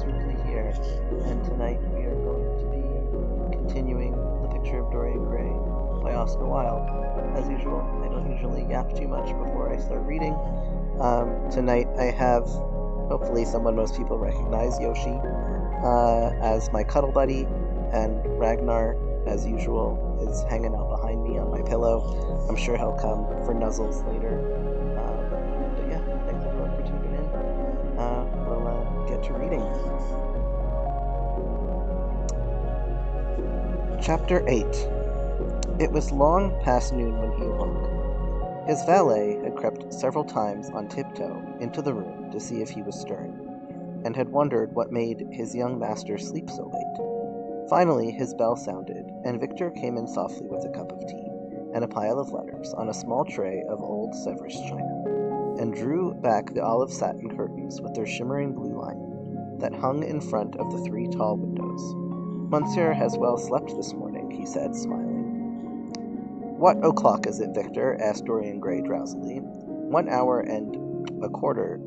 comfortably here, and tonight we are going to be continuing The Picture of Dorian Gray by Oscar Wilde. As usual, I don't usually yap too much before I start reading. Tonight I have, hopefully someone most people recognize, Yoshi, as my cuddle buddy, and Ragnar, as usual, is hanging out behind me on my pillow. I'm sure he'll come for nuzzles later. But yeah, thanks everyone for tuning in. We'll get to reading. Chapter 8. It was long past noon when he awoke. His valet had crept several times on tiptoe into the room to see if he was stirring, and had wondered what made his young master sleep so late. Finally his bell sounded, and Victor came in softly with a cup of tea and a pile of letters on a small tray of old Sevres china, and drew back the olive satin curtains with their shimmering blue lining that hung in front of the 3 tall windows. "Monsieur has well slept this morning," he said, smiling. "What o'clock is it, Victor?" asked Dorian Gray drowsily. "1 hour and a quarter,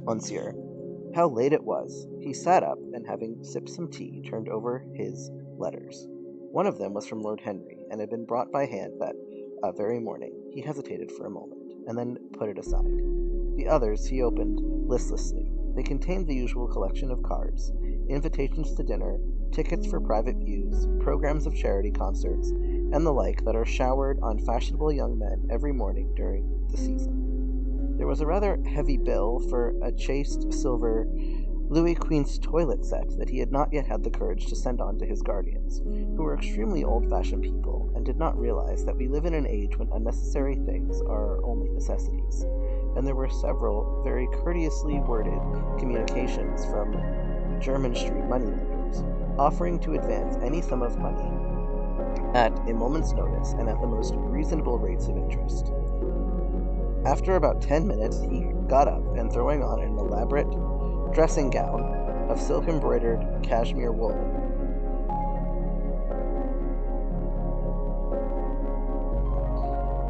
monsieur." How late it was! He sat up, and having sipped some tea, turned over his letters. One of them was from Lord Henry, and had been brought by hand that very morning. He hesitated for a moment, and then put it aside. The others he opened listlessly. They contained the usual collection of cards, invitations to dinner, tickets for private views, programs of charity concerts, and the like that are showered on fashionable young men every morning during the season. There was a rather heavy bill for a chased silver Louis Quinze toilet set that he had not yet had the courage to send on to his guardians, who were extremely old-fashioned people and did not realize that we live in an age when unnecessary things are only necessities. And there were several very courteously worded communications from Jermyn Street moneylenders, offering to advance any sum of money at a moment's notice and at the most reasonable rates of interest. After about 10 minutes, he got up, and throwing on an elaborate dressing gown of silk-embroidered cashmere wool,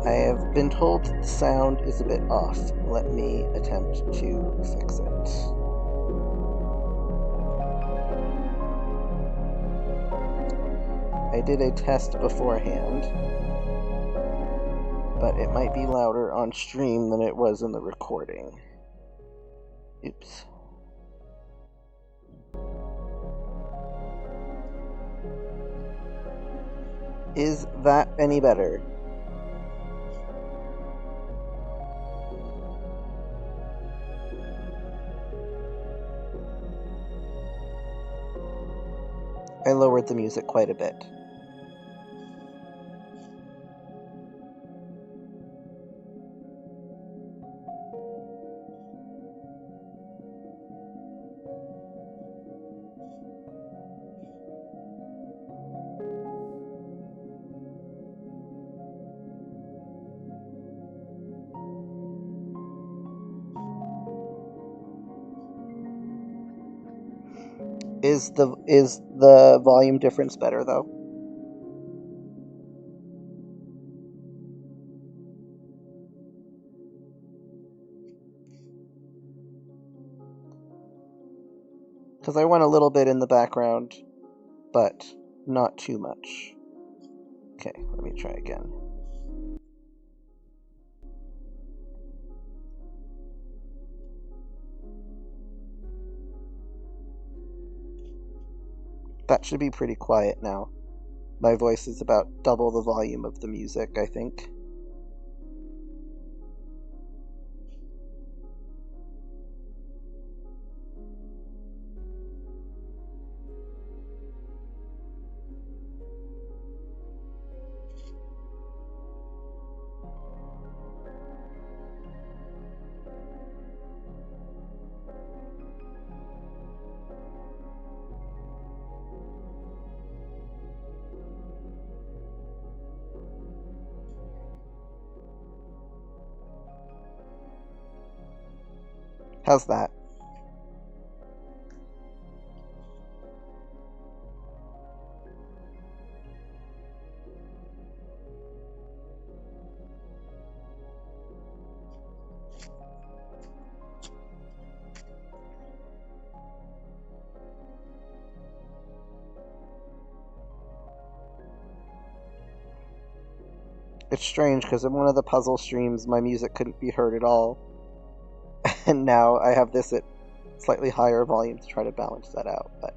I have been told the sound is a bit off. Let me attempt to fix it. I did a test beforehand, but it might be louder on stream than it was in the recording. Oops. Is that any better? I lowered the music quite a bit. Is the volume difference better, though? Because I went a little bit in the background, but not too much. Okay, let me try again. That should be pretty quiet now. My voice is about double the volume of the music, I think. How's that? It's strange because in one of the puzzle streams, my music couldn't be heard at all. And now I have this at slightly higher volume to try to balance that out. But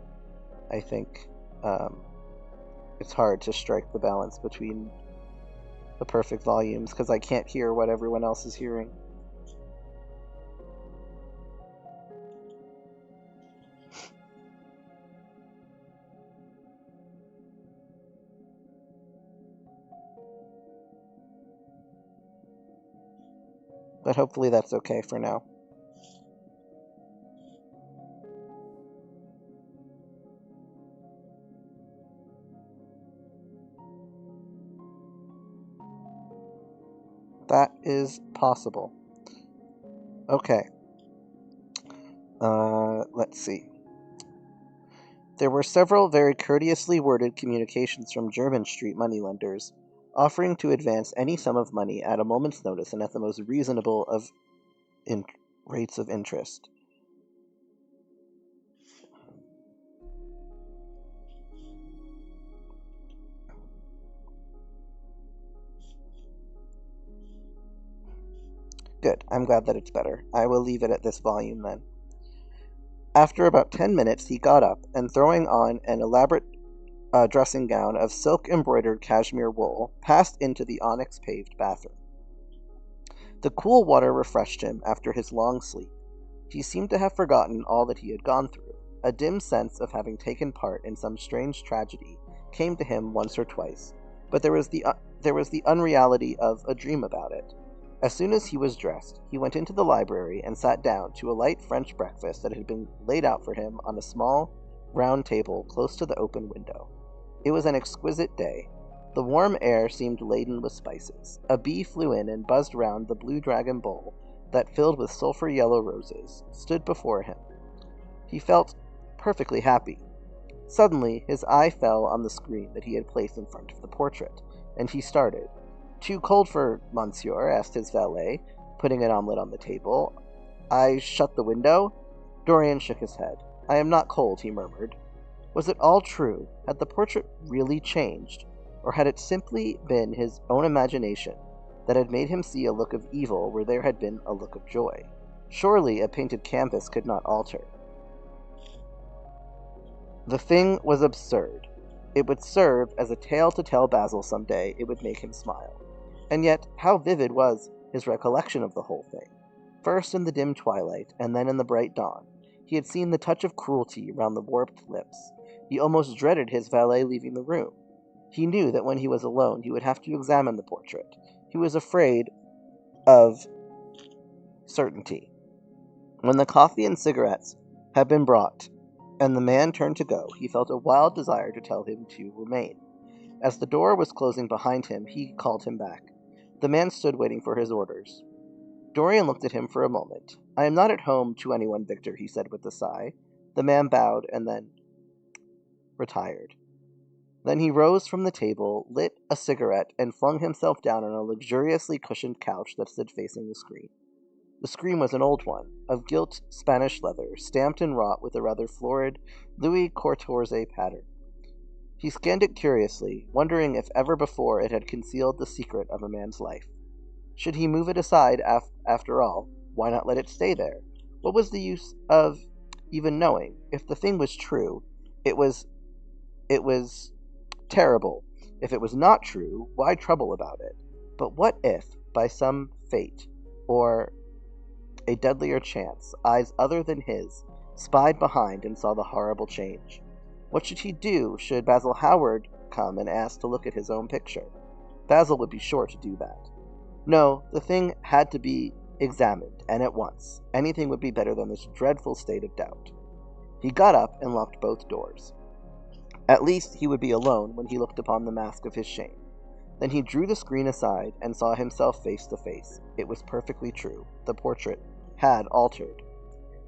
I think it's hard to strike the balance between the perfect volumes because I can't hear what everyone else is hearing. But hopefully that's okay for now. That is possible. Okay. Let's see. There were several very courteously worded communications from German street moneylenders, offering to advance any sum of money at a moment's notice and at the most reasonable of rates of interest. Good. I'm glad that it's better. I will leave it at this volume then. After about 10 minutes, he got up and, throwing on an elaborate dressing gown of silk-embroidered cashmere wool, passed into the onyx-paved bathroom. The cool water refreshed him after his long sleep. He seemed to have forgotten all that he had gone through. A dim sense of having taken part in some strange tragedy came to him once or twice, but there was the unreality of a dream about it. As soon as he was dressed, he went into the library and sat down to a light French breakfast that had been laid out for him on a small, round table close to the open window. It was an exquisite day. The warm air seemed laden with spices. A bee flew in and buzzed round the blue dragon bowl that, filled with sulphur-yellow roses, stood before him. He felt perfectly happy. Suddenly, his eye fell on the screen that he had placed in front of the portrait, and he started. "Too cold for monsieur?" asked his valet, putting an omelette on the table. "I shut the window?" Dorian shook his head. "I am not cold," he murmured. Was it all true? Had the portrait really changed? Or had it simply been his own imagination that had made him see a look of evil where there had been a look of joy? Surely a painted canvas could not alter. The thing was absurd. It would serve as a tale to tell Basil some day. It would make him smile. And yet, how vivid was his recollection of the whole thing. First in the dim twilight, and then in the bright dawn, he had seen the touch of cruelty round the warped lips. He almost dreaded his valet leaving the room. He knew that when he was alone, he would have to examine the portrait. He was afraid of certainty. When the coffee and cigarettes had been brought, and the man turned to go, he felt a wild desire to tell him to remain. As the door was closing behind him, he called him back. The man stood waiting for his orders. Dorian looked at him for a moment. "I am not at home to anyone, Victor," he said with a sigh. The man bowed and then retired. Then he rose from the table, lit a cigarette, and flung himself down on a luxuriously cushioned couch that stood facing the screen. The screen was an old one, of gilt Spanish leather, stamped and wrought with a rather florid Louis XIV pattern. He scanned it curiously, wondering if ever before it had concealed the secret of a man's life. Should he move it aside after all? Why not let it stay there? What was the use of even knowing? If the thing was true, it was terrible. If it was not true, why trouble about it? But what if, by some fate, or a deadlier chance, eyes other than his spied behind and saw the horrible change? What should he do should Basil Howard come and ask to look at his own picture? Basil would be sure to do that. No, the thing had to be examined, and at once. Anything would be better than this dreadful state of doubt. He got up and locked both doors. At least he would be alone when he looked upon the mask of his shame. Then he drew the screen aside and saw himself face to face. It was perfectly true. The portrait had altered.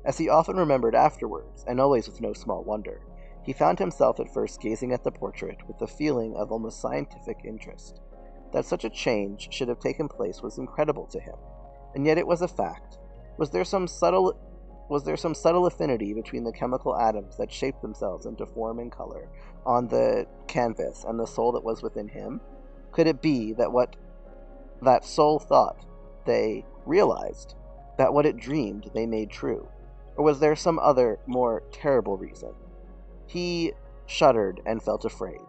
As he often remembered afterwards, and always with no small wonder, he found himself at first gazing at the portrait with a feeling of almost scientific interest. That such a change should have taken place was incredible to him, and yet it was a fact. Was there some subtle affinity between the chemical atoms that shaped themselves into form and color on the canvas and the soul that was within him? Could it be that what that sole thought they realized that what it dreamed they made true? Or was there some other, more terrible reason? He shuddered and felt afraid,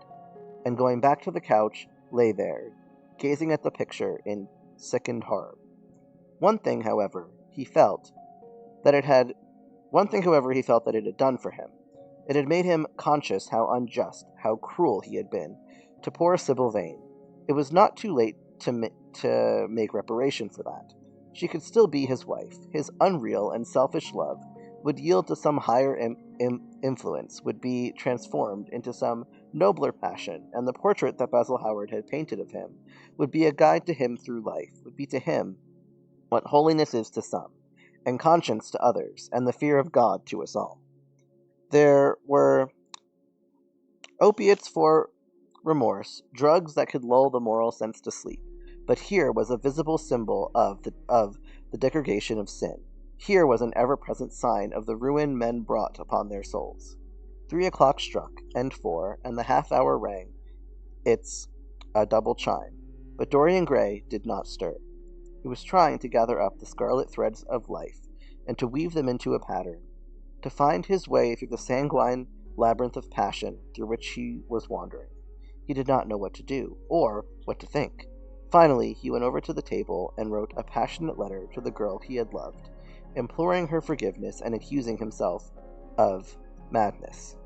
and going back to the couch, lay there, gazing at the picture in sickened horror. One thing, however, he felt that it had done for him. It had made him conscious how unjust, how cruel he had been to poor Sybil Vane. It was not too late to make reparation for that. She could still be his wife. His unreal and selfish love would yield to some higher influence, would be transformed into some nobler passion, and the portrait that Basil Howard had painted of him would be a guide to him through life, would be to him what holiness is to some, and conscience to others, and the fear of God to us all. There were opiates for remorse, drugs that could lull the moral sense to sleep, but here was a visible symbol of the degradation of sin. Here was an ever-present sign of the ruin men brought upon their souls. 3 o'clock struck, and 4, and the half-hour rang its double chime, but Dorian Gray did not stir. He was trying to gather up the scarlet threads of life, and to weave them into a pattern, to find his way through the sanguine labyrinth of passion through which he was wandering. He did not know what to do, or what to think. Finally, he went over to the table and wrote a passionate letter to the girl he had loved, imploring her forgiveness and accusing himself of madness.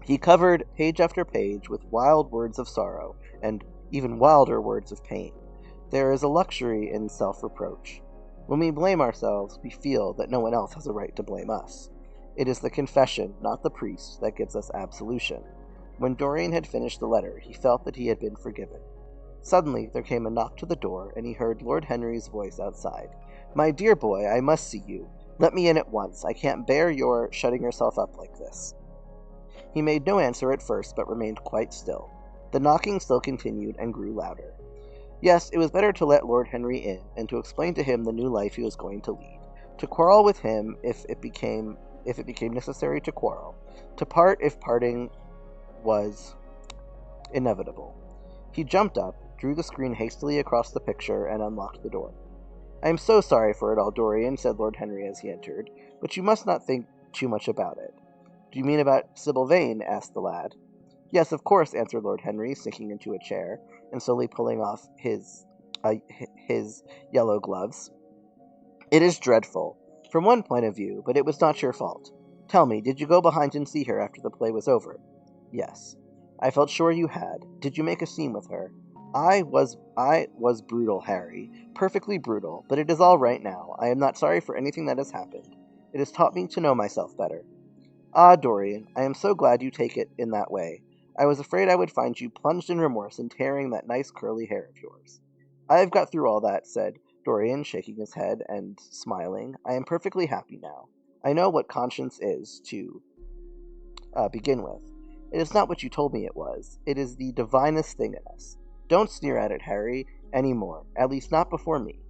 He covered page after page with wild words of sorrow, and even wilder words of pain. There is a luxury in self-reproach. When we blame ourselves, we feel that no one else has a right to blame us. It is the confession, not the priest, that gives us absolution. When Dorian had finished the letter, he felt that he had been forgiven. Suddenly there came a knock to the door, and he heard Lord Henry's voice outside. "My dear boy, I must see you. Let me in at once. I can't bear your shutting yourself up like this." He made no answer at first, but remained quite still. The knocking still continued and grew louder. Yes, it was better to let Lord Henry in, and to explain to him the new life he was going to lead. To quarrel with him if it became necessary to quarrel. To part if parting was inevitable. He jumped up, drew the screen hastily across the picture, and unlocked the door. "I am so sorry for it all, Dorian," said Lord Henry as he entered, "but you must not think too much about it." "Do you mean about Sybil Vane?" asked the lad. "Yes, of course," answered Lord Henry, sinking into a chair, and slowly pulling off his yellow gloves. "It is dreadful, from one point of view, but it was not your fault. Tell me, did you go behind and see her after the play was over?" "Yes." "I felt sure you had. Did you make a scene with her?" I was brutal, Harry, perfectly brutal, but it is all right now. I am not sorry for anything that has happened. It has taught me to know myself better." "Ah, Dorian, I am so glad you take it in that way. I was afraid I would find you plunged in remorse and tearing that nice curly hair of yours." "I have got through all that," said Dorian, shaking his head and smiling. "I am perfectly happy now. I know what conscience is, to begin with. It is not what you told me it was. It is the divinest thing in us. Don't sneer at it, Harry, any more, at least not before me.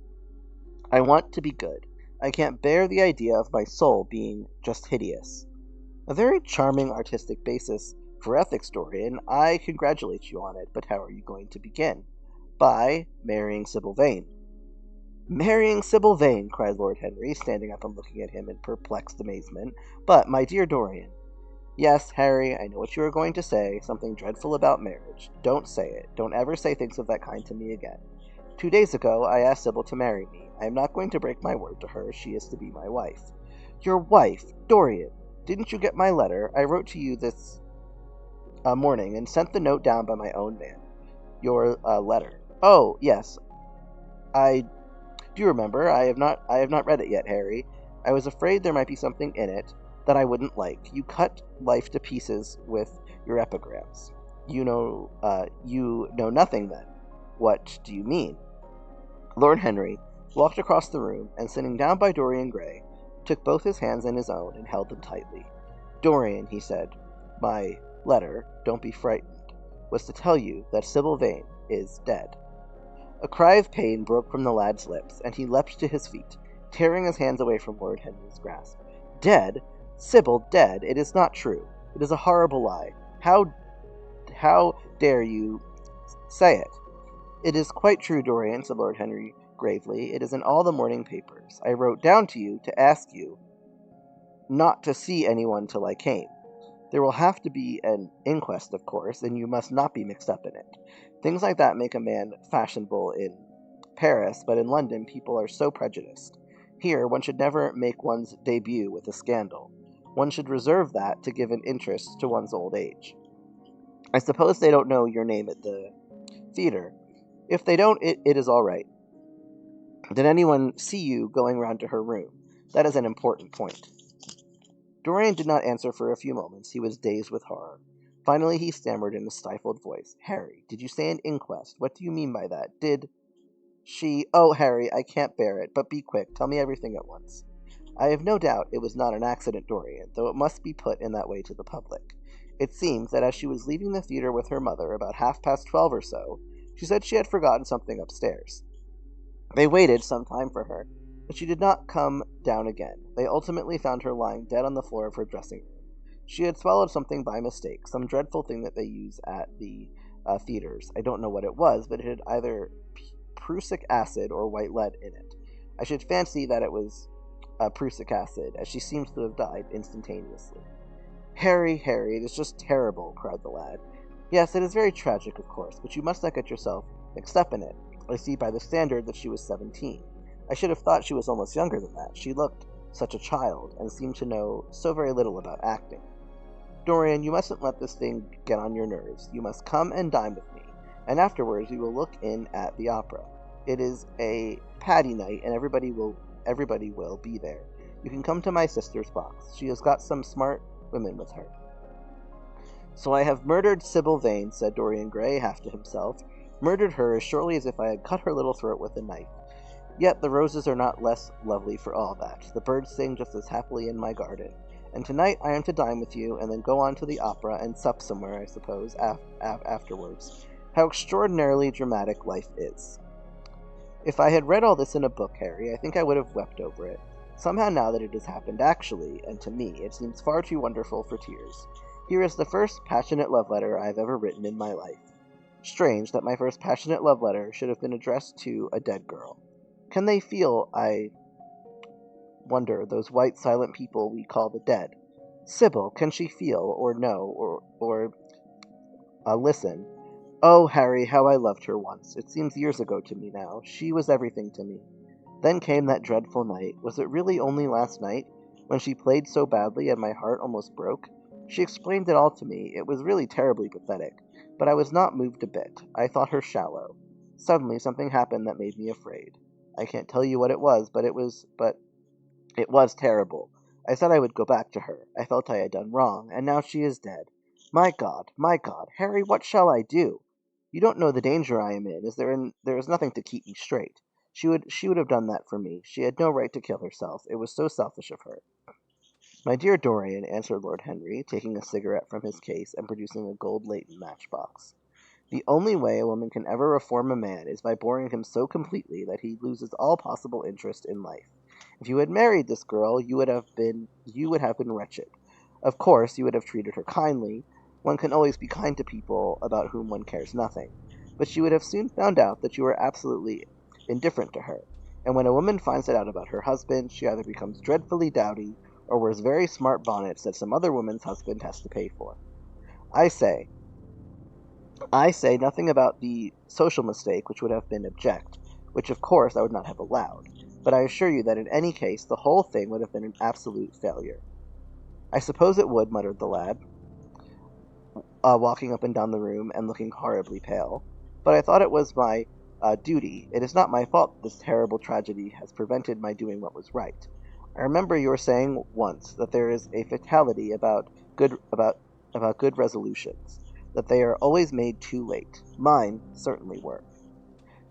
I want to be good. I can't bear the idea of my soul being just hideous." "A very charming artistic basis for ethics, Dorian. I congratulate you on it, but how are you going to begin?" "By marrying Sybil Vane." "Marrying Sybil Vane!" cried Lord Henry, standing up and looking at him in perplexed amazement. "But, my dear Dorian—" "Yes, Harry, I know what you are going to say, something dreadful about marriage. Don't say it. Don't ever say things of that kind to me again. 2 days ago, I asked Sybil to marry me. I am not going to break my word to her. She is to be my wife." "Your wife? Dorian! Didn't you get my letter? I wrote to you this morning, and sent the note down by my own man." "Your letter? Oh, yes. I do remember. I have not read it yet, Harry. I was afraid there might be something in it that I wouldn't like. You cut life to pieces with your epigrams. You know nothing then. What do you mean?" Lord Henry walked across the room, and sitting down by Dorian Gray, took both his hands in his own and held them tightly. "Dorian," he said, "my letter, don't be frightened, was to tell you that Sybil Vane is dead." A cry of pain broke from the lad's lips, and he leapt to his feet, tearing his hands away from Lord Henry's grasp. "Dead? Sybil dead? It is not true. It is a horrible lie. How dare you say it?" "It is quite true, Dorian," said Lord Henry gravely. "It is in all the morning papers. I wrote down to you to ask you not to see anyone till I came. There will have to be an inquest, of course, and you must not be mixed up in it. Things like that make a man fashionable in Paris, but in London people are so prejudiced. Here, one should never make one's debut with a scandal. One should reserve that to give an interest to one's old age. I suppose they don't know your name at the theater. If they don't, it is all right. Did anyone see you going round to her room? That is an important point." Dorian did not answer for a few moments. He was dazed with horror. Finally he stammered in a stifled voice, "Harry, did you say an inquest? What do you mean by that? Did she— Oh, Harry, I can't bear it, but be quick. Tell me everything at once." "I have no doubt it was not an accident, Dorian, though it must be put in that way to the public. It seems that as she was leaving the theater with her mother, about 12:30 or so, she said she had forgotten something upstairs. They waited some time for her, but she did not come down again. They ultimately found her lying dead on the floor of her dressing room. She had swallowed something by mistake, some dreadful thing that they use at the theaters. I don't know what it was, but it had either prussic acid or white lead in it. I should fancy that it was prussic acid, as she seems to have died instantaneously." "Harry, Harry, it is just terrible," cried the lad. "Yes, it is very tragic, of course, but you must not get yourself mixed up in it. I see by the standard that she was 17. I should have thought she was almost younger than that. She looked such a child, and seemed to know so very little about acting. Dorian, you mustn't let this thing get on your nerves. You must come and dine with me, and afterwards we will look in at the opera. It is a Paddy night, and everybody will be there. You can come to my sister's box. She has got some smart women with her." "So I have murdered Sybil Vane," said Dorian Gray, half to himself. "Murdered her as surely as if I had cut her little throat with a knife. Yet the roses are not less lovely for all that. The birds sing just as happily in my garden. And tonight I am to dine with you, and then go on to the opera, and sup somewhere, I suppose, afterwards. How extraordinarily dramatic life is." "If I had read all this in a book, Harry, I think I would have wept over it. Somehow now that it has happened actually, and to me, it seems far too wonderful for tears. Here is the first passionate love letter I have ever written in my life. Strange that my first passionate love letter should have been addressed to a dead girl. Can they feel, I wonder, those white silent people we call the dead? Sybil, can she feel, or know, or listen? Oh, Harry, how I loved her once. It seems years ago to me now. She was everything to me. Then came that dreadful night. Was it really only last night, when she played so badly and my heart almost broke? She explained it all to me. It was really terribly pathetic, but I was not moved a bit. I thought her shallow. Suddenly something happened that made me afraid. I can't tell you what it was, but it was terrible. I said I would go back to her. I felt I had done wrong, and now she is dead. My God, Harry, what shall I do? You don't know the danger I am in. There is nothing to keep me straight. She would have done that for me. She had no right to kill herself. It was so selfish of her." "My dear Dorian," answered Lord Henry, taking a cigarette from his case and producing a gold-laden matchbox, "the only way a woman can ever reform a man is by boring him so completely that he loses all possible interest in life. If you had married this girl, you would have been wretched. Of course, you would have treated her kindly. One can always be kind to people about whom one cares nothing. But you would have soon found out that you were absolutely indifferent to her. And when a woman finds it out about her husband, she either becomes dreadfully dowdy, or wears very smart bonnets that some other woman's husband has to pay for. I say nothing about the social mistake which would have been abject, which of course I would not have allowed, but I assure you that in any case the whole thing would have been an absolute failure." "I suppose it would," muttered the lad, walking up and down the room and looking horribly pale. "But I thought it was my duty. It is not my fault that this terrible tragedy has prevented my doing what was right. I remember your saying once that there is a fatality about good resolutions, that they are always made too late. Mine certainly were.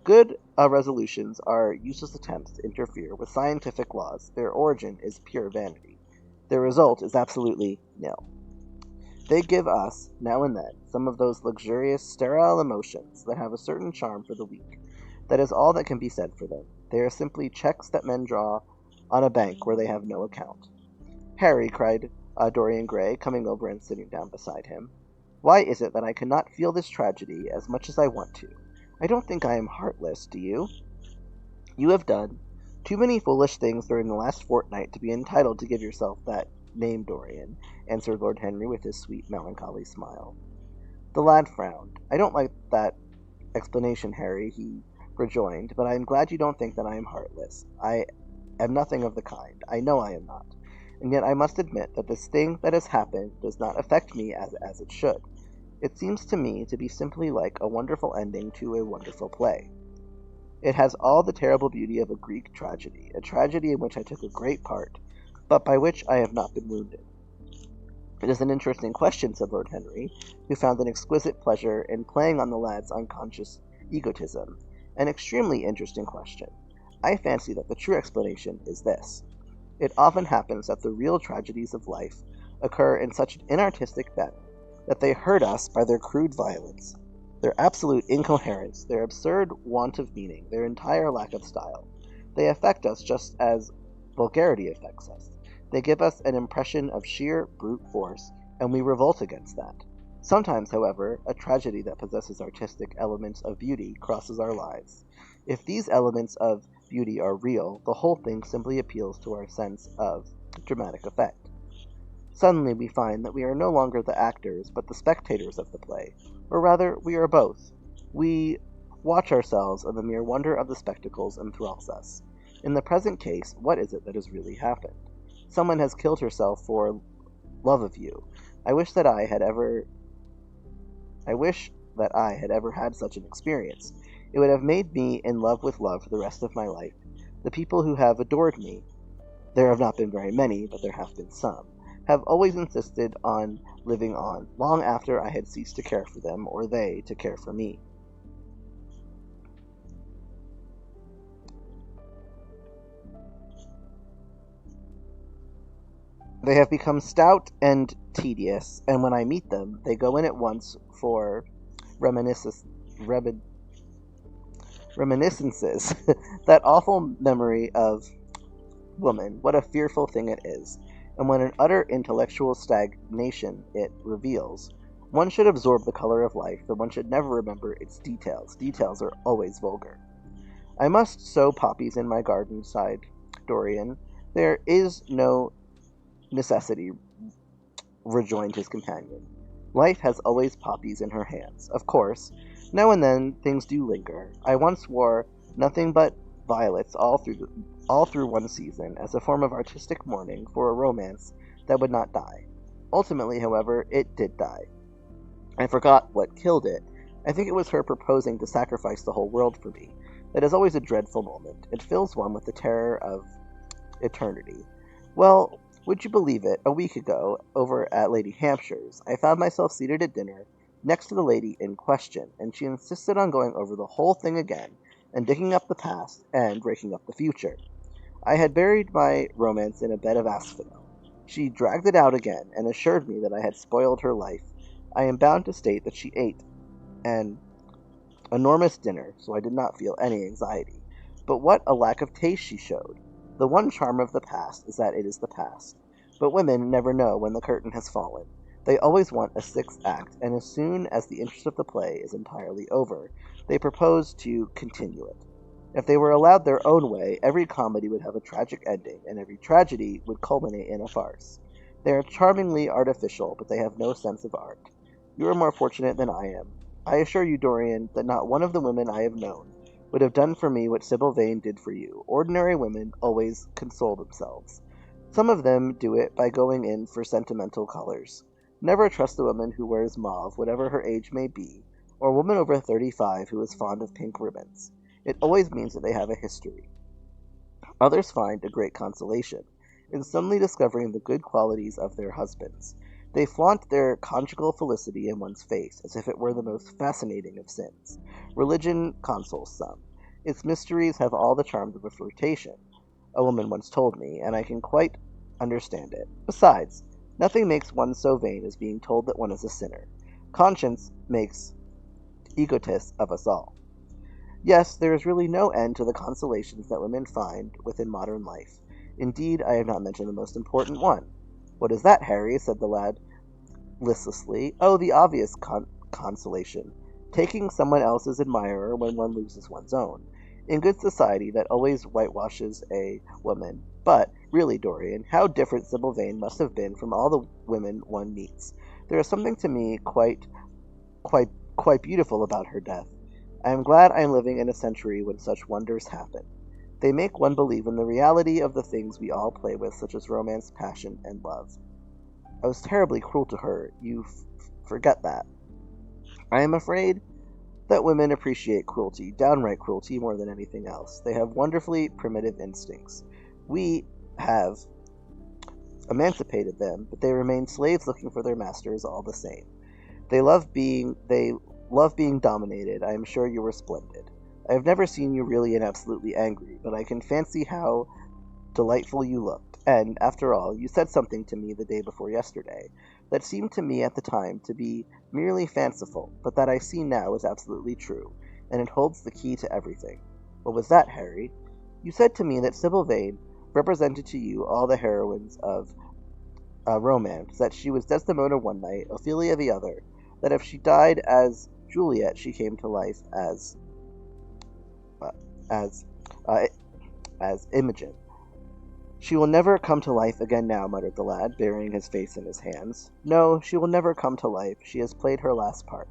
Good resolutions are useless attempts to interfere with scientific laws. Their origin is pure vanity. Their result is absolutely nil. They give us, now and then, some of those luxurious, sterile emotions that have a certain charm for the weak. That is all that can be said for them. They are simply checks that men draw on a bank where they have no account." "Harry," cried Dorian Gray, coming over and sitting down beside him, "why is it that I cannot feel this tragedy as much as I want to? I don't think I am heartless, do you? You have done too many foolish things during the last fortnight to be entitled to give yourself that name, Dorian, answered Lord Henry with his sweet, melancholy smile. The lad frowned. I don't like that explanation, Harry, he rejoined, but I am glad you don't think that I am heartless. I am nothing of the kind. I know I am not. And yet I must admit that this thing that has happened does not affect me as it should. It seems to me to be simply like a wonderful ending to a wonderful play. It has all the terrible beauty of a Greek tragedy, a tragedy in which I took a great part, but by which I have not been wounded. It is an interesting question, said Lord Henry, who found an exquisite pleasure in playing on the lad's unconscious egotism. An extremely interesting question. I fancy that the true explanation is this. It often happens that the real tragedies of life occur in such an inartistic manner that they hurt us by their crude violence, their absolute incoherence, their absurd want of meaning, their entire lack of style. They affect us just as vulgarity affects us. They give us an impression of sheer brute force, and we revolt against that. Sometimes, however, a tragedy that possesses artistic elements of beauty crosses our lives. If these elements of beauty are real, the whole thing simply appeals to our sense of dramatic effect. Suddenly we find that we are no longer the actors, but the spectators of the play, or rather, we are both. We watch ourselves, and the mere wonder of the spectacles enthralls us. In the present case, what is it that has really happened? Someone has killed herself for love of you. I wish that I had ever had such an experience. It would have made me in love with love for the rest of my life. The people who have adored me, there have not been very many, but there have been some, have always insisted on living on, long after I had ceased to care for them, or they to care for me. They have become stout and tedious, and when I meet them, they go in at once for reminiscences. Reminiscences. That awful memory of woman, what a fearful thing it is, and what an utter intellectual stagnation it reveals. One should absorb the color of life, but one should never remember its details. Details are always vulgar. I must sow poppies in my garden, sighed Dorian. There is no necessity, rejoined his companion. Life has always poppies in her hands. Of course, now and then things do linger. I once wore nothing but violets all through one season as a form of artistic mourning for a romance that would not die. Ultimately, however, it did die. I forgot what killed it. I think it was her proposing to sacrifice the whole world for me. That is always a dreadful moment. It fills one with the terror of eternity. Well, would you believe it, a week ago, over at Lady Hampshire's, I found myself seated at dinner next to the lady in question, and she insisted on going over the whole thing again, and digging up the past, and raking up the future. I had buried my romance in a bed of asphodel. She dragged it out again, and assured me that I had spoiled her life. I am bound to state that she ate an enormous dinner, so I did not feel any anxiety. But what a lack of taste she showed! The one charm of the past is that it is the past. But women never know when the curtain has fallen. They always want a sixth act, and as soon as the interest of the play is entirely over, they propose to continue it. If they were allowed their own way, every comedy would have a tragic ending, and every tragedy would culminate in a farce. They are charmingly artificial, but they have no sense of art. You are more fortunate than I am. I assure you, Dorian, that not one of the women I have known would have done for me what Sybil Vane did for you. Ordinary women always console themselves. Some of them do it by going in for sentimental colors. Never trust a woman who wears mauve, whatever her age may be, or a woman over 35 who is fond of pink ribbons. It always means that they have a history. Others find a great consolation in suddenly discovering the good qualities of their husbands. They flaunt their conjugal felicity in one's face, as if it were the most fascinating of sins. Religion consoles some. Its mysteries have all the charms of a flirtation, a woman once told me, and I can quite understand it. Besides, nothing makes one so vain as being told that one is a sinner. Conscience makes egotists of us all. Yes, there is really no end to the consolations that women find within modern life. Indeed, I have not mentioned the most important one. What is that, Harry? Said the lad listlessly. Oh, the obvious consolation. taking someone else's admirer when one loses one's own. In good society, that always whitewashes a woman. But, really, Dorian, how different Sybil Vane must have been from all the women one meets. There is something to me quite, quite beautiful about her death. I am glad I am living in a century when such wonders happen. They make one believe in the reality of the things we all play with, such as romance, passion, and love. I was terribly cruel to her. You forget that. I am afraid that women appreciate cruelty, downright cruelty, more than anything else. They have wonderfully primitive instincts. We have emancipated them, but they remain slaves looking for their masters all the same. They love being dominated. I am sure you were splendid. I have never seen you really and absolutely angry, but I can fancy how delightful you looked. And, after all, you said something to me the day before yesterday that seemed to me at the time to be merely fanciful, but that I see now is absolutely true, and it holds the key to everything. What was that, Harry? You said to me that Sybil Vane represented to you all the heroines of romance, that she was Desdemona one night, Ophelia the other, that if she died as Juliet, she came to life uh, as uh, as Imogen. She will never come to life again now, muttered the lad, burying his face in his hands. No, she will never come to life. She has played her last part.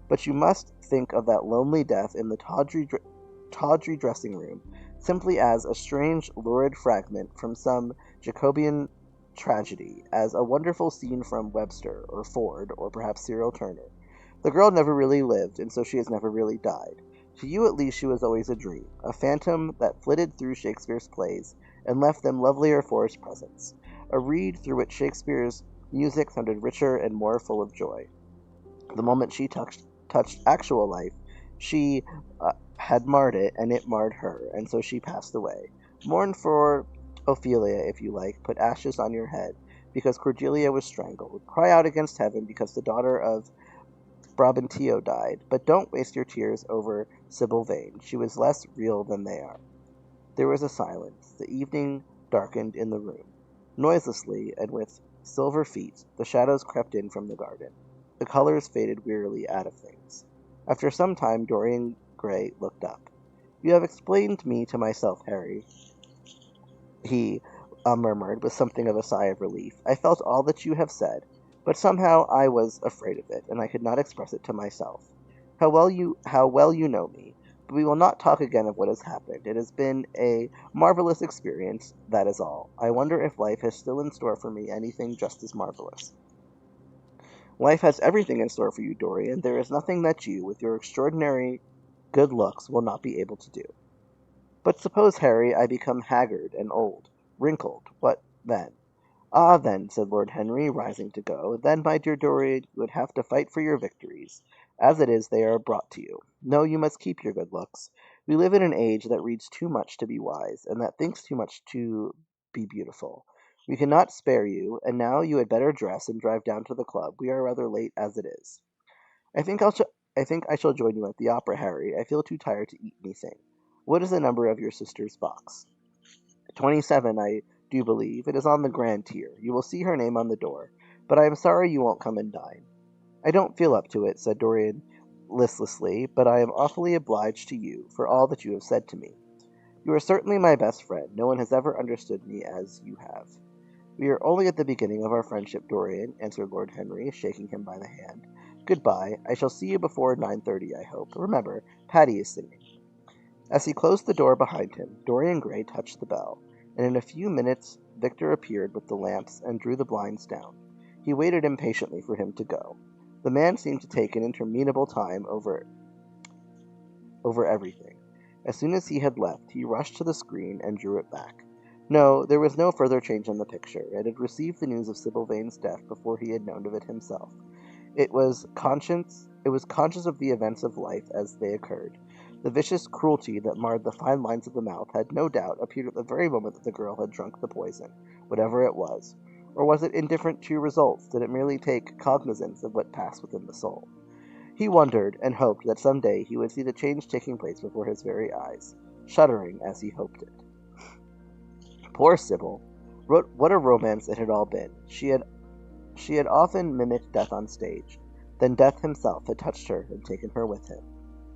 But you must think of that lonely death in the tawdry dressing room simply as a strange, lurid fragment from some Jacobean tragedy, as a wonderful scene from Webster, or Ford, or perhaps Cyril Turner. The girl never really lived, and so she has never really died. To you at least she was always a dream, a phantom that flitted through Shakespeare's plays and left them lovelier for his presence, a reed through which Shakespeare's music sounded richer and more full of joy. The moment she touched actual life, she had marred it, and it marred her, and so she passed away. Mourn for Ophelia, if you like. Put ashes on your head, because Cordelia was strangled. Cry out against heaven, because the daughter of Brabantio died. But don't waste your tears over Sybil Vane. She was less real than they are. There was a silence. The evening darkened in the room. Noiselessly, and with silver feet, the shadows crept in from the garden. The colors faded wearily out of things. After some time, Dorian Gray looked up. You have explained me to myself, Harry, he murmured with something of a sigh of relief. I felt all that you have said, but somehow I was afraid of it, and I could not express it to myself. How well you know me. But we will not talk again of what has happened. It has been a marvelous experience, that is all. I wonder if life has still in store for me anything just as marvelous. Life has everything in store for you, Dorian. There is nothing that you, with your extraordinary good looks, will not be able to do. But suppose, Harry, I become haggard and old, wrinkled, what then? Ah, then, said Lord Henry, rising to go, then, my dear Dorian, you would have to fight for your victories. As it is, they are brought to you. No, you must keep your good looks. We live in an age that reads too much to be wise, and that thinks too much to be beautiful. We cannot spare you, and now you had better dress and drive down to the club. We are rather late as it is. I think I shall join you at the opera, Harry. I feel too tired to eat anything. What is the number of your sister's box? 27, I do believe. It is on the grand tier. You will see her name on the door. But I am sorry you won't come and dine. I don't feel up to it, said Dorian listlessly, but I am awfully obliged to you for all that you have said to me. You are certainly my best friend. No one has ever understood me as you have. We are only at the beginning of our friendship, Dorian, answered Lord Henry, shaking him by the hand. Goodbye. I shall see you before 9:30, I hope. Remember, Patty is singing. As he closed the door behind him, Dorian Gray touched the bell, and in a few minutes Victor appeared with the lamps and drew the blinds down. He waited impatiently for him to go. The man seemed to take an interminable time over everything. As soon as he had left, he rushed to the screen and drew it back. No, there was no further change in the picture. It had received the news of Sybil Vane's death before he had known of it himself. It was conscious of the events of life as they occurred. The vicious cruelty that marred the fine lines of the mouth had no doubt appeared at the very moment that the girl had drunk the poison, whatever it was. Or was it indifferent to results? Did it merely take cognizance of what passed within the soul? He wondered and hoped that some day he would see the change taking place before his very eyes, shuddering as he hoped it. Poor Sybil! What a romance it had all been! She had often mimicked death on stage. Then Death himself had touched her and taken her with him.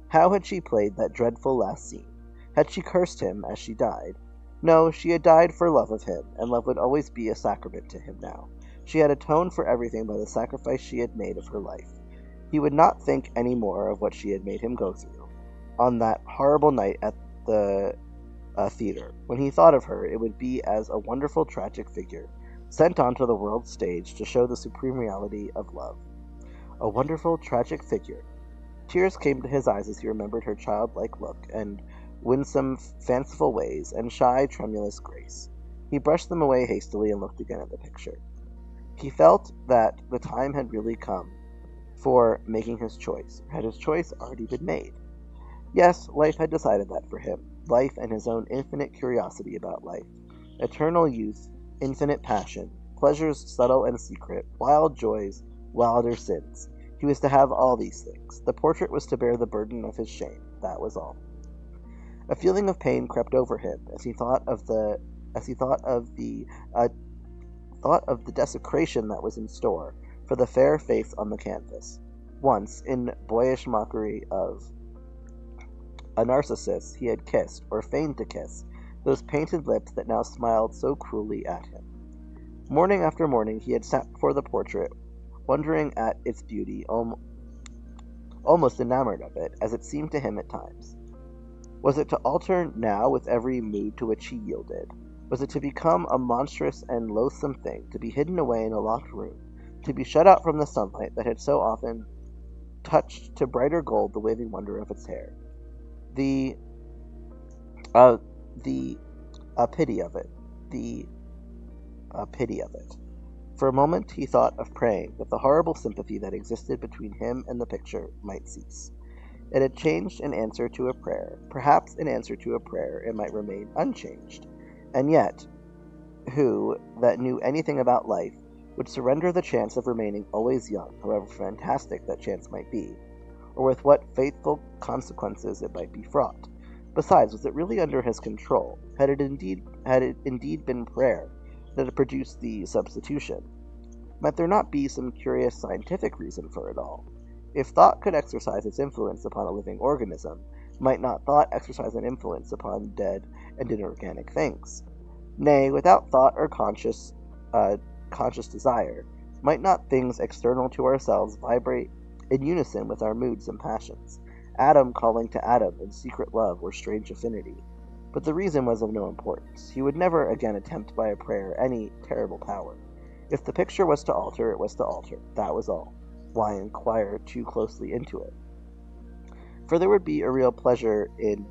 How had she played that dreadful last scene? Had she cursed him as she died? No, she had died for love of him, and love would always be a sacrament to him now. She had atoned for everything by the sacrifice she had made of her life. He would not think any more of what she had made him go through. On that horrible night at the theater, when he thought of her, it would be as a wonderful tragic figure, sent onto the world's stage to show the supreme reality of love. A wonderful tragic figure. Tears came to his eyes as he remembered her childlike look, and winsome, fanciful ways, and shy, tremulous grace. He brushed them away hastily and looked again at the picture. He felt that the time had really come for making his choice. Had his choice already been made? Yes, life had decided that for him. Life and his own infinite curiosity about life. Eternal youth, infinite passion, pleasures subtle and secret, wild joys, wilder sins. He was to have all these things. The portrait was to bear the burden of his shame. That was all. A feeling of pain crept over him as he thought of the desecration that was in store for the fair face on the canvas. Once, in boyish mockery of a Narcissus, he had kissed, or feigned to kiss, those painted lips that now smiled so cruelly at him. Morning after morning he had sat before the portrait, wondering at its beauty, almost enamored of it, as it seemed to him at times. Was it to alter now with every mood to which he yielded? Was it to become a monstrous and loathsome thing, to be hidden away in a locked room, to be shut out from the sunlight that had so often touched to brighter gold the waving wonder of its hair? The pity of it. The pity of it. For a moment he thought of praying that the horrible sympathy that existed between him and the picture might cease. It had changed in answer to a prayer. Perhaps in answer to a prayer it might remain unchanged. And yet, who that knew anything about life would surrender the chance of remaining always young, however fantastic that chance might be, or with what fateful consequences it might be fraught? Besides, was it really under his control? Had it indeed been prayer that had produced the substitution? Might there not be some curious scientific reason for it all? If thought could exercise its influence upon a living organism, might not thought exercise an influence upon dead and inorganic things? Nay, without thought or conscious desire, might not things external to ourselves vibrate in unison with our moods and passions, atom calling to atom in secret love or strange affinity? But the reason was of no importance. He would never again attempt by a prayer any terrible power. If the picture was to alter, it was to alter. That was all. Why inquire too closely into it? For there would be a real pleasure in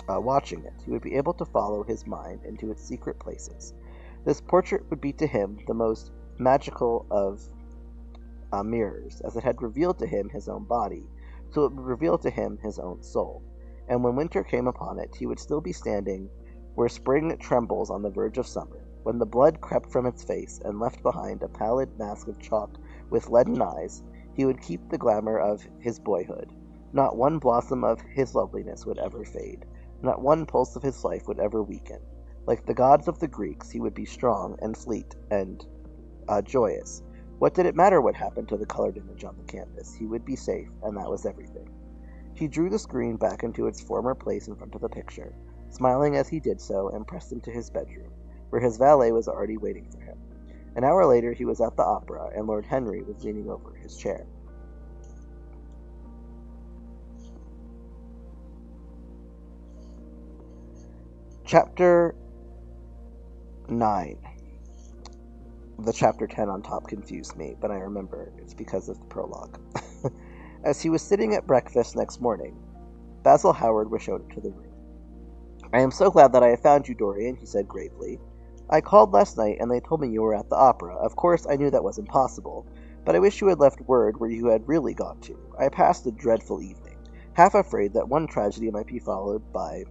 watching it. He would be able to follow his mind into its secret places. This portrait would be to him the most magical of mirrors, as it had revealed to him his own body, so it would reveal to him his own soul. And when winter came upon it, he would still be standing where spring trembles on the verge of summer. When the blood crept from its face and left behind a pallid mask of chalk with leaden eyes, he would keep the glamour of his boyhood. Not one blossom of his loveliness would ever fade. Not one pulse of his life would ever weaken. Like the gods of the Greeks, he would be strong and fleet and joyous. What did it matter what happened to the colored image on the canvas? He would be safe, and that was everything. He drew the screen back into its former place in front of the picture, smiling as he did so, and pressed into his bedroom, where his valet was already waiting for him. An hour later he was at the opera, and Lord Henry was leaning over his chair. Chapter 9. The chapter 10 on top confused me, but I remember it's because of the prologue. As he was sitting at breakfast next morning, Basil Howard was shown into the room. "I am so glad that I have found you, Dorian," he said gravely. "I called last night, and they told me you were at the opera. Of course, I knew that was impossible, but I wish you had left word where you had really gone to. I passed a dreadful evening, half afraid that one tragedy might be followed by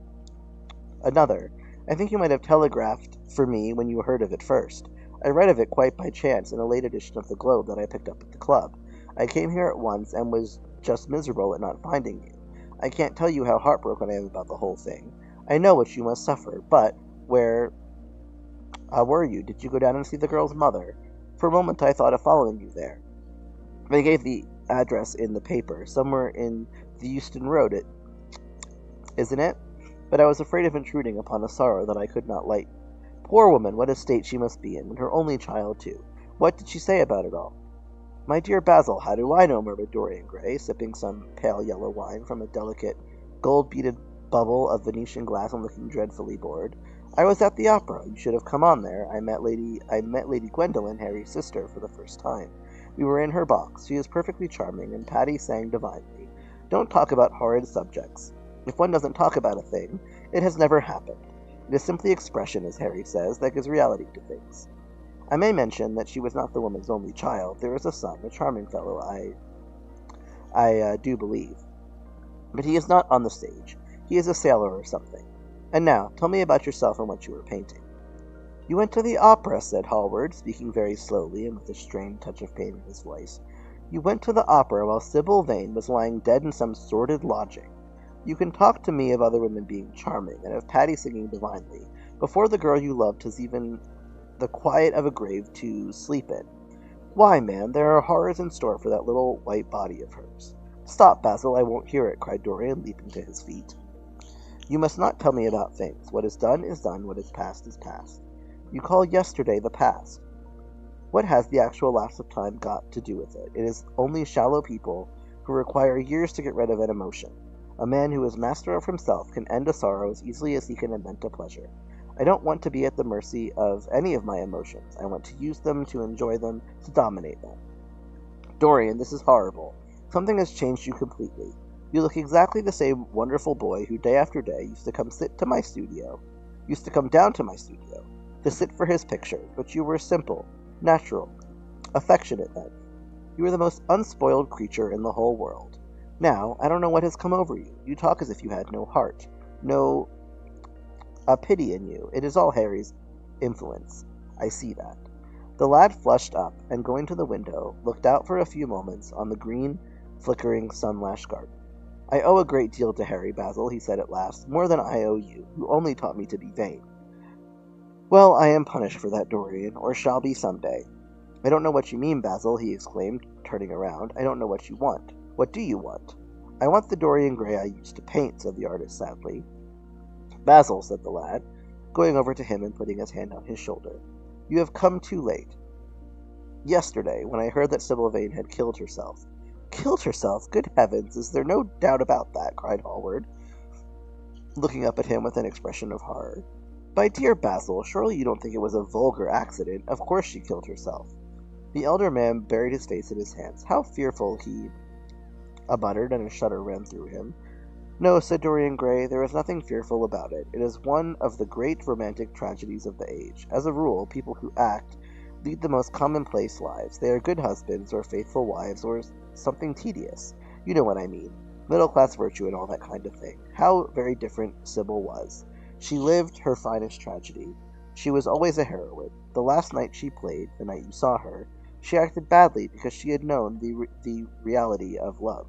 another. I think you might have telegraphed for me when you heard of it first. I read of it quite by chance in a late edition of the Globe that I picked up at the club. I came here at once and was just miserable at not finding you. I can't tell you how heartbroken I am about the whole thing. I know what you must suffer, but where were you? Did you go down and see the girl's mother? For a moment I thought of following you there." They gave the address in the paper, somewhere in the Euston Road, isn't it? But I was afraid of intruding upon a sorrow that I could not lighten. Poor woman, what a state she must be in, and her only child, too. What did she say about it all? My dear Basil, how do I know? Murmured Dorian Gray, sipping some pale yellow wine from a delicate, gold-beaded bubble of Venetian glass and looking dreadfully bored. I was at the opera. You should have come on there. I met Lady Gwendolen, Harry's sister, for the first time. We were in her box. She is perfectly charming, and Patty sang divinely. Don't talk about horrid subjects. If one doesn't talk about a thing, it has never happened. It is simply expression, as Harry says, that gives reality to things. I may mention that she was not the woman's only child. There is a son, a charming fellow, I do believe. But he is not on the stage. He is a sailor or something. And now, tell me about yourself and what you were painting. You went to the opera, said Hallward, speaking very slowly and with a strained touch of pain in his voice. You went to the opera while Sybil Vane was lying dead in some sordid lodging. You can talk to me of other women being charming, and of Patty singing divinely, before the girl you loved has even the quiet of a grave to sleep in. Why, man, there are horrors in store for that little white body of hers. Stop, Basil, I won't hear it, cried Dorian, leaping to his feet. You must not tell me about things. What is done is done, what is past is past. You call yesterday the past. What has the actual lapse of time got to do with it? It is only shallow people who require years to get rid of an emotion. A man who is master of himself can end a sorrow as easily as he can invent a pleasure. I don't want to be at the mercy of any of my emotions. I want to use them, to enjoy them, to dominate them. Dorian, this is horrible. Something has changed you completely. You look exactly the same wonderful boy who day after day used to come down to my studio, to sit for his picture, but you were simple, natural, affectionate then. You were the most unspoiled creature in the whole world. Now, I don't know what has come over you. You talk as if you had no heart, no pity in you. It is all Harry's influence. I see that. The lad flushed up, and going to the window, looked out for a few moments on the green, flickering, sun-lashed garden. I owe a great deal to Harry, Basil, he said at last, more than I owe you, who only taught me to be vain. Well, I am punished for that, Dorian, or shall be some day. I don't know what you mean, Basil, he exclaimed, turning around. I don't know what you want. What do you want? I want the Dorian Gray I used to paint, said the artist sadly. Basil, said the lad, going over to him and putting his hand on his shoulder. You have come too late. Yesterday, when I heard that Sybil Vane had killed herself. Killed herself? Good heavens, is there no doubt about that? Cried Hallward, looking up at him with an expression of horror. My dear Basil, surely you don't think it was a vulgar accident. Of course she killed herself. The elder man buried his face in his hands. How fearful, he muttered, and a shudder ran through him. No, said Dorian Gray, there is nothing fearful about it. It is one of the great romantic tragedies of the age. As a rule, people who act lead the most commonplace lives. They are good husbands, or faithful wives, or something tedious. You know what I mean. Middle-class virtue and all that kind of thing. How very different Sybil was. She lived her finest tragedy. She was always a heroine. The last night she played, the night you saw her, she acted badly because she had known the reality of love.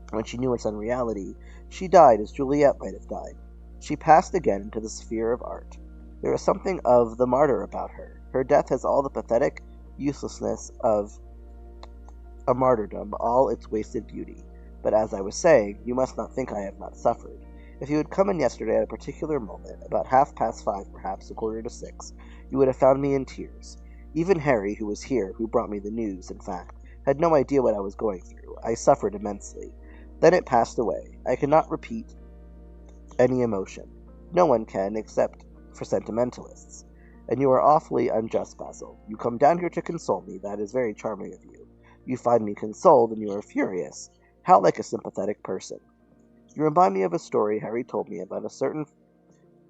When she knew its unreality, she died as Juliet might have died. She passed again into the sphere of art. There is something of the martyr about her. Her death has all the pathetic uselessness of a martyrdom, all its wasted beauty. But as I was saying, you must not think I have not suffered. If you had come in yesterday at a particular moment, about 5:30, perhaps 5:45, you would have found me in tears. Even Harry, who was here, who brought me the news, in fact, had no idea what I was going through. I suffered immensely. Then it passed away. I cannot repeat any emotion. No one can, except for sentimentalists. And you are awfully unjust, Basil. You come down here to console me. That is very charming of you. You find me consoled, and you are furious. How like a sympathetic person. You remind me of a story Harry told me about a certain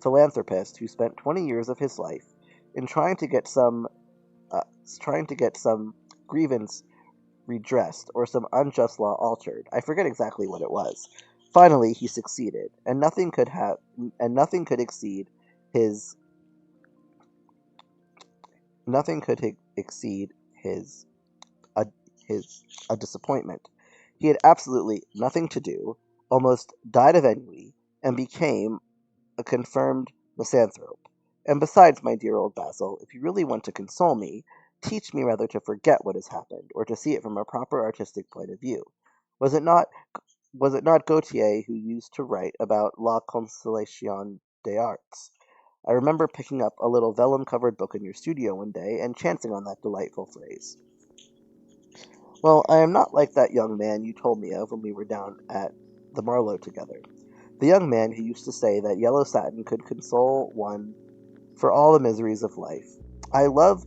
philanthropist who spent 20 years of his life in trying to get some grievance redressed or some unjust law altered. I forget exactly what it was. Finally, he succeeded, and nothing could exceed his a, a disappointment. He had absolutely nothing to do, almost died of ennui, and became a confirmed misanthrope. And besides, my dear old Basil, if you really want to console me, teach me rather to forget what has happened, or to see it from a proper artistic point of view. Was it not was it not Gautier who used to write about La Constellation des Arts? I remember picking up a little vellum-covered book in your studio one day and chancing on that delightful phrase. Well, I am not like that young man you told me of when we were down at the Marlowe together. The young man who used to say that yellow satin could console one for all the miseries of life. I love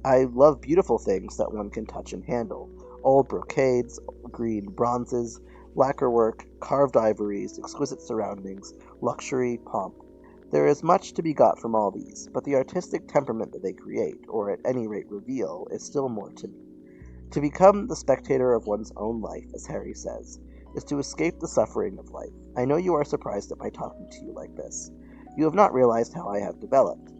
I love beautiful things that one can touch and handle. Old brocades, green bronzes, lacquerwork, carved ivories, exquisite surroundings, luxury, pomp. There is much to be got from all these, but the artistic temperament that they create, or at any rate reveal, is still more to me. To become the spectator of one's own life, as Harry says, is to escape the suffering of life. I know you are surprised at my talking to you like this. You have not realized how I have developed.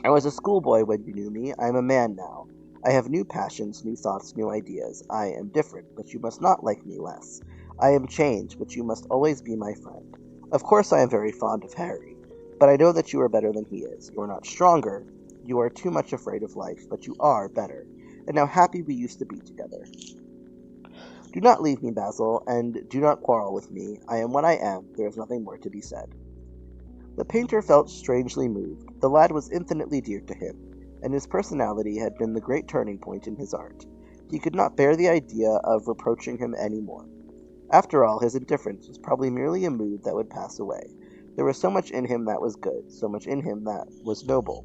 I was a schoolboy when you knew me. I am a man now. I have new passions, new thoughts, new ideas. I am different, but you must not like me less. I am changed, but you must always be my friend. Of course I am very fond of Harry, but I know that you are better than he is. You are not stronger. You are too much afraid of life, but you are better. And how happy we used to be together. Do not leave me, Basil, and do not quarrel with me. I am what I am. There is nothing more to be said. The painter felt strangely moved. The lad was infinitely dear to him, and his personality had been the great turning point in his art. He could not bear the idea of reproaching him any more. After all, his indifference was probably merely a mood that would pass away. There was so much in him that was good, so much in him that was noble.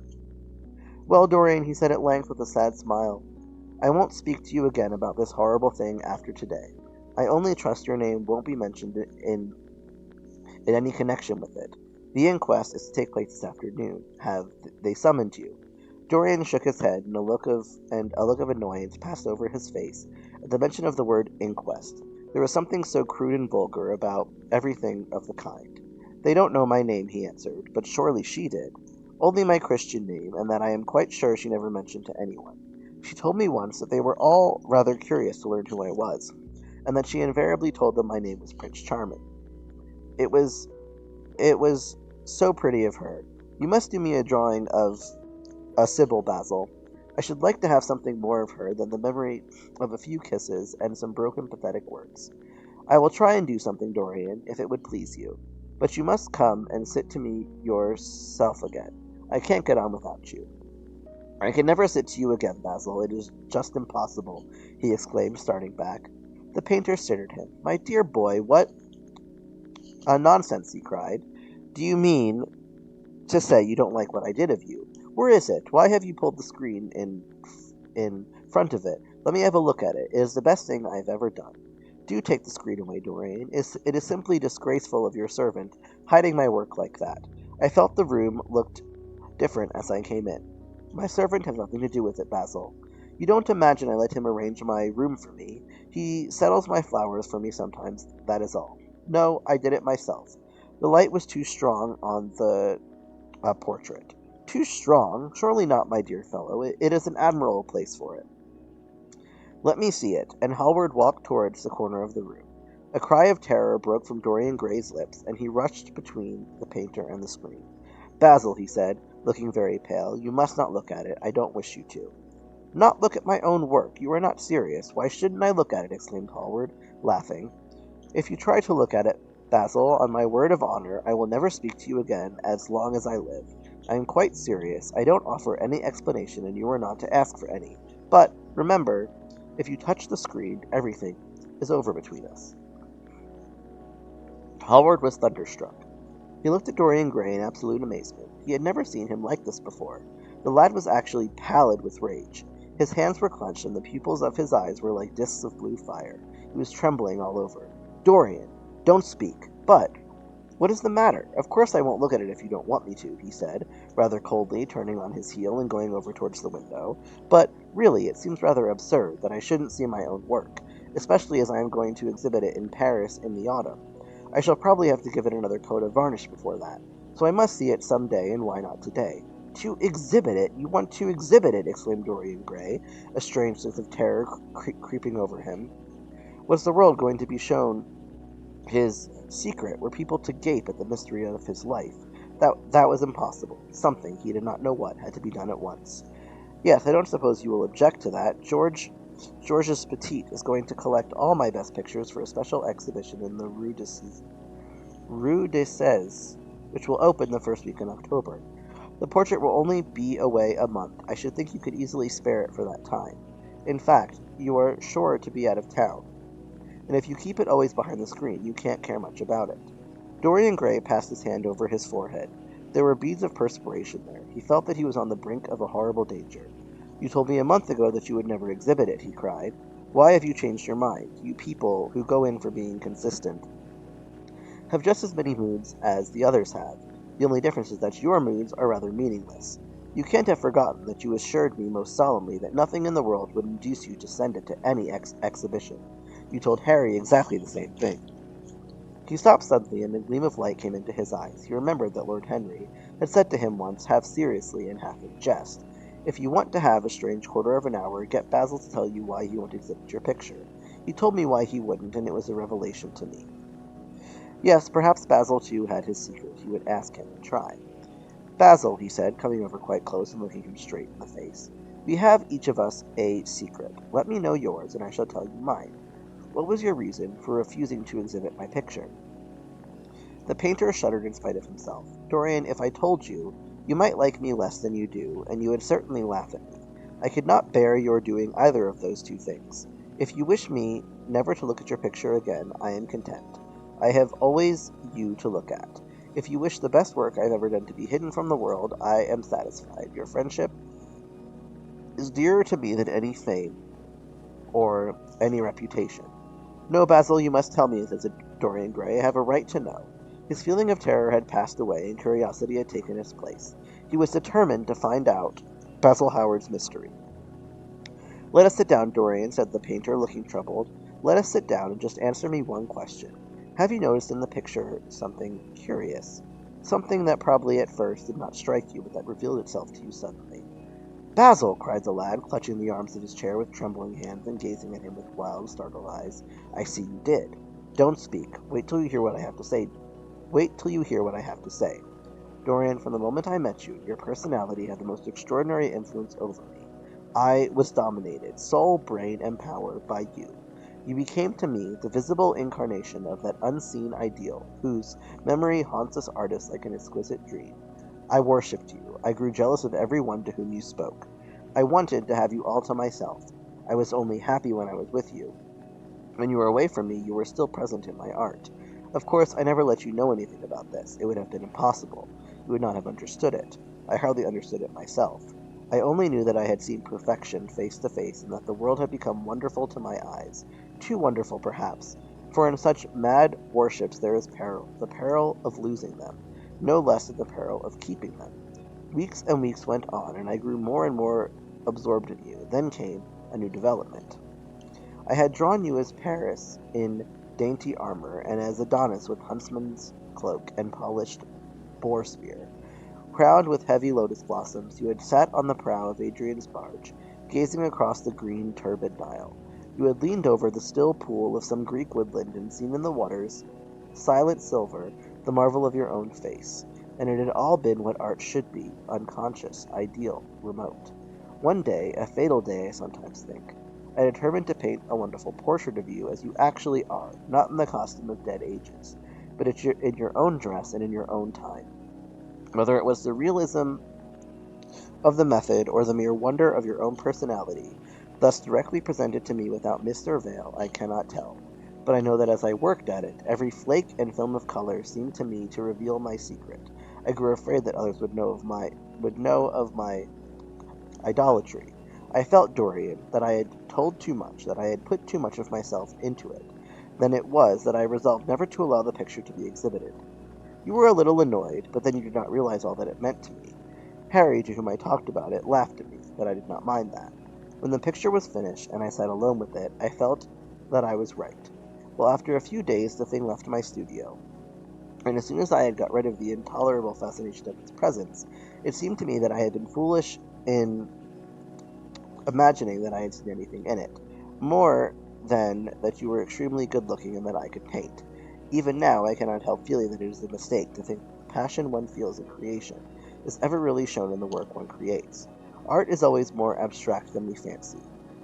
Well, Dorian, he said at length with a sad smile, I won't speak to you again about this horrible thing after today. I only trust your name won't be mentioned in any connection with it. The inquest is to take place this afternoon. Have they summoned you? Dorian shook his head, and a look of annoyance passed over his face at the mention of the word inquest. There was something so crude and vulgar about everything of the kind. They don't know my name, he answered, but surely she did. Only my Christian name, and that I am quite sure she never mentioned to anyone. She told me once that they were all rather curious to learn who I was, and that she invariably told them my name was Prince Charming. It was so pretty of her. You must do me a drawing of a Sybil, Basil. I should like to have something more of her than the memory of a few kisses and some broken pathetic words. I will try and do something, Dorian, if it would please you. But you must come and sit to me yourself again. I can't get on without you. I can never sit to you again, Basil. It is just impossible, he exclaimed, starting back. The painter stared at him. My dear boy, what nonsense, he cried. Do you mean to say you don't like what I did of you? Where is it? Why have you pulled the screen in front of it? Let me have a look at it. It is the best thing I have ever done. Do take the screen away, Dorian. It is simply disgraceful of your servant, hiding my work like that. I felt the room looked different as I came in. My servant has nothing to do with it, Basil. You don't imagine I let him arrange my room for me. He settles my flowers for me sometimes, that is all. No, I did it myself. The light was too strong on the portrait. Too strong? Surely not, my dear fellow. It is an admirable place for it. Let me see it, and Hallward walked towards the corner of the room. A cry of terror broke from Dorian Gray's lips, and he rushed between the painter and the screen. Basil, he said, looking very pale, you must not look at it. I don't wish you to. Not look at my own work? You are not serious. Why shouldn't I look at it? Exclaimed Hallward, laughing. If you try to look at it, Basil, on my word of honor, I will never speak to you again as long as I live. I am quite serious. I don't offer any explanation, and you are not to ask for any. But, remember, if you touch the screen, everything is over between us. Hallward was thunderstruck. He looked at Dorian Gray in absolute amazement. He had never seen him like this before. The lad was actually pallid with rage. His hands were clenched, and the pupils of his eyes were like discs of blue fire. He was trembling all over. Dorian, don't speak. But what is the matter? Of course I won't look at it if you don't want me to, he said, rather coldly, turning on his heel and going over towards the window. But really, it seems rather absurd that I shouldn't see my own work, especially as I am going to exhibit it in Paris in the autumn. I shall probably have to give it another coat of varnish before that, so I must see it some day, and why not today? To exhibit it? You want to exhibit it? Exclaimed Dorian Gray, a strange sense of terror creeping over him. Was the world going to be shown his secret? Were people to gape at the mystery of his life? That was impossible. Something, he did not know what, had to be done at once. Yes, I don't suppose you will object to that. Georges Petit is going to collect all my best pictures for a special exhibition in the Rue de Sèze, which will open the first week in October. The portrait will only be away a month. I should think you could easily spare it for that time. In fact, you are sure to be out of town, and if you keep it always behind the screen, you can't care much about it. Dorian Gray passed his hand over his forehead. There were beads of perspiration there. He felt that he was on the brink of a horrible danger. You told me a month ago that you would never exhibit it, he cried. Why have you changed your mind? You people who go in for being consistent have just as many moods as the others have. The only difference is that your moods are rather meaningless. You can't have forgotten that you assured me most solemnly that nothing in the world would induce you to send it to any exhibition. You told Harry exactly the same thing. He stopped suddenly, and a gleam of light came into his eyes. He remembered that Lord Henry had said to him once, half seriously and half in jest, "If you want to have a strange quarter of an hour, get Basil to tell you why he won't exhibit your picture." He told me why he wouldn't, and it was a revelation to me. Yes, perhaps Basil, too, had his secret. He would ask him and try. "Basil," he said, coming over quite close and looking him straight in the face, "we have each of us a secret. Let me know yours, and I shall tell you mine. What was your reason for refusing to exhibit my picture?" The painter shuddered in spite of himself. "Dorian, if I told you, you might like me less than you do, and you would certainly laugh at me. I could not bear your doing either of those two things. If you wish me never to look at your picture again, I am content. I have always you to look at. If you wish the best work I have ever done to be hidden from the world, I am satisfied. Your friendship is dearer to me than any fame or any reputation." "No, Basil, you must tell me," said Dorian Gray. "I have a right to know." His feeling of terror had passed away, and curiosity had taken its place. He was determined to find out Basil Howard's mystery. "Let us sit down, Dorian," said the painter, looking troubled. "Let us sit down and just answer me one question. Have you noticed in the picture something curious? Something that probably at first did not strike you, but that revealed itself to you suddenly?" "Basil!" cried the lad, clutching the arms of his chair with trembling hands and gazing at him with wild, startled eyes. "I see you did. Don't speak. Wait till you hear what I have to say. Wait till you hear what I have to say. Dorian, from the moment I met you, your personality had the most extraordinary influence over me. I was dominated, soul, brain, and power, by you. You became to me the visible incarnation of that unseen ideal, whose memory haunts us artists like an exquisite dream. I worshipped you. I grew jealous of every one to whom you spoke. I wanted to have you all to myself. I was only happy when I was with you. When you were away from me, you were still present in my art. Of course, I never let you know anything about this. It would have been impossible. You would not have understood it. I hardly understood it myself. I only knew that I had seen perfection face to face, and that the world had become wonderful to my eyes. Too wonderful, perhaps, for in such mad worships there is peril, the peril of losing them, no less than the peril of keeping them. Weeks and weeks went on, and I grew more and more absorbed in you. Then came a new development. I had drawn you as Paris in dainty armor, and as Adonis with huntsman's cloak and polished boar spear. Crowned with heavy lotus blossoms, you had sat on the prow of Adrian's barge, gazing across the green, turbid Nile. You had leaned over the still pool of some Greek woodland and seen in the waters, silent silver, the marvel of your own face. And it had all been what art should be, unconscious, ideal, remote. One day, a fatal day, I sometimes think, I determined to paint a wonderful portrait of you as you actually are, not in the costume of dead ages, but in your own dress and in your own time. Whether it was the realism of the method or the mere wonder of your own personality, thus directly presented to me without mist or veil, I cannot tell. But I know that as I worked at it, every flake and film of color seemed to me to reveal my secret. I grew afraid that others would know of my idolatry. I felt, Dorian, that I had told too much, that I had put too much of myself into it. Then it was that I resolved never to allow the picture to be exhibited. You were a little annoyed, but then you did not realize all that it meant to me. Harry, to whom I talked about it, laughed at me, but I did not mind that. When the picture was finished, and I sat alone with it, I felt that I was right. Well, after a few days, the thing left my studio, and as soon as I had got rid of the intolerable fascination of its presence, it seemed to me that I had been foolish in imagining that I had seen anything in it, more than that you were extremely good-looking and that I could paint. Even now, I cannot help feeling that it is a mistake to think that the passion one feels in creation is ever really shown in the work one creates. Art is always more abstract than we fancy.